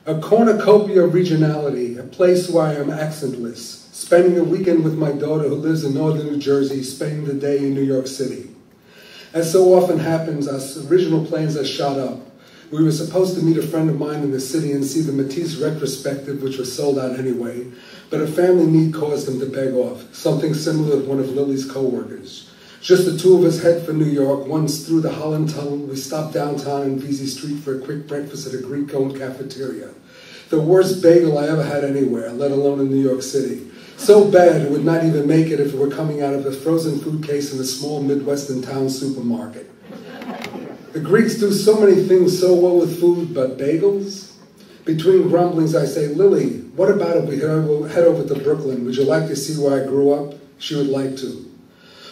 A cornucopia of regionality, a place where I am accentless, spending a weekend with my daughter who lives in northern New Jersey, spending the day in New York City. As so often happens, our original plans are shot up. We were supposed to meet a friend of mine in the city and see the Matisse retrospective, which was sold out anyway, but a family need caused him to beg off, something similar to one of Lily's co-workers. Just the two of us head for New York. Once through the Holland Tunnel, we stop downtown in Vesey Street for a quick breakfast at a Greek-owned cafeteria. The worst bagel I ever had anywhere, let alone in New York City. So bad it would not even make it if it were coming out of a frozen food case in a small Midwestern town supermarket. The Greeks do so many things so well with food, but bagels? Between grumblings, I say, Lily, what about if we head over to Brooklyn? Would you like to see where I grew up? She would like to.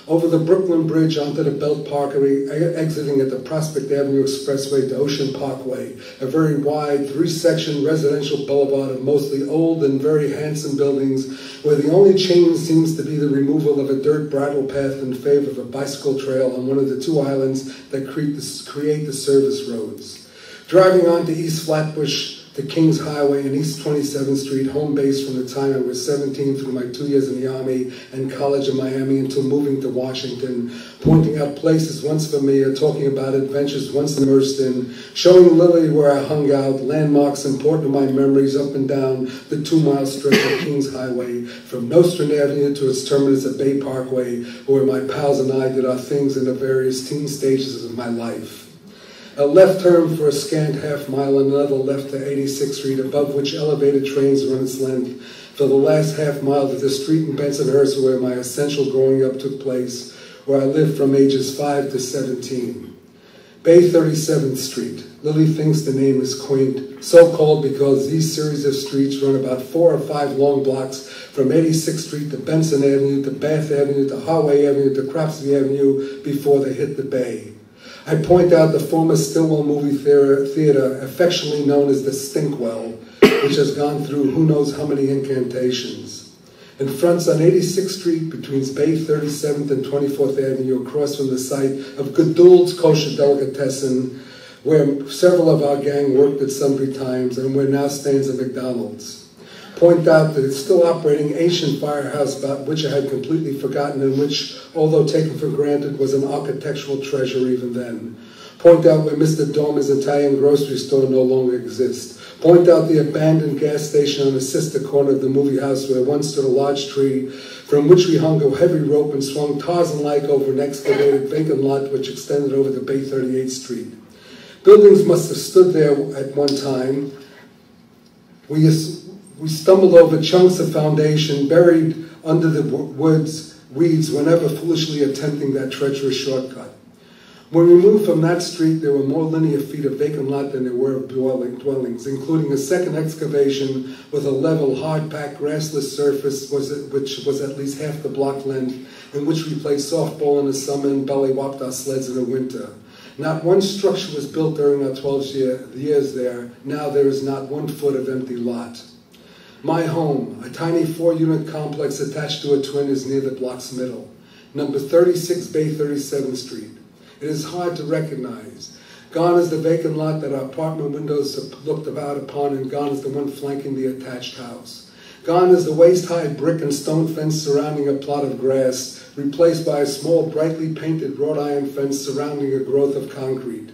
Over the Brooklyn Bridge onto the Belt Parkway, exiting at the Prospect Avenue Expressway to Ocean Parkway, a very wide, three-section residential boulevard of mostly old and very handsome buildings, where the only change seems to be the removal of a dirt bridle path in favor of a bicycle trail on one of the two islands that create the service roads. Driving on to East Flatbush, to Kings Highway and East 27th Street, home base from the time I was 17 through my 2 years in the Army and college in Miami until moving to Washington, pointing out places once familiar, talking about adventures once immersed in, showing Lily where I hung out, landmarks important to my memories up and down the 2-mile stretch of Kings Highway, from Nostrand Avenue to its terminus at Bay Parkway, where my pals and I did our things in the various teen stages of my life. A left turn for a scant half-mile and another left to 86th Street, above which elevated trains run its length, for the last half-mile to the street in Bensonhurst where my essential growing up took place, where I lived from ages 5 to 17. Bay 37th Street. Lily thinks the name is quaint, so called because these series of streets run about 4 or 5 long blocks from 86th Street to Benson Avenue to Bath Avenue to Harway Avenue to Cropsey Avenue before they hit the Bay. I point out the former Stillwell Movie Theater, affectionately known as the Stinkwell, which has gone through who knows how many incantations. It fronts on 86th Street between Bay 37th and 24th Avenue, across from the site of Goodould's Kosher Delicatessen, where several of our gang worked at sundry times and where now stands a McDonald's. Point out that it's still operating ancient firehouse about which I had completely forgotten and which, although taken for granted, was an architectural treasure even then. Point out where Mr. Dormer's Italian grocery store no longer exists. Point out the abandoned gas station on the sister corner of the movie house where once stood a large tree from which we hung a heavy rope and swung Tarzan-like over an excavated vacant lot which extended over to Bay 38th Street. Buildings must have stood there at one time. We stumbled over chunks of foundation buried under the weeds whenever foolishly attempting that treacherous shortcut. When we moved from that street, there were more linear feet of vacant lot than there were of dwellings, including a second excavation with a level, hard-packed, grassless surface which was at least half the block length, in which we played softball in the summer and belly-whopped our sleds in the winter. Not one structure was built during our 12 years there. Now there is not 1 foot of empty lot. My home, a tiny 4-unit complex attached to a twin, is near the block's middle. Number 36 Bay 37th Street. It is hard to recognize. Gone is the vacant lot that our apartment windows looked out upon, and gone is the one flanking the attached house. Gone is the waist-high brick and stone fence surrounding a plot of grass, replaced by a small, brightly painted wrought iron fence surrounding a growth of concrete.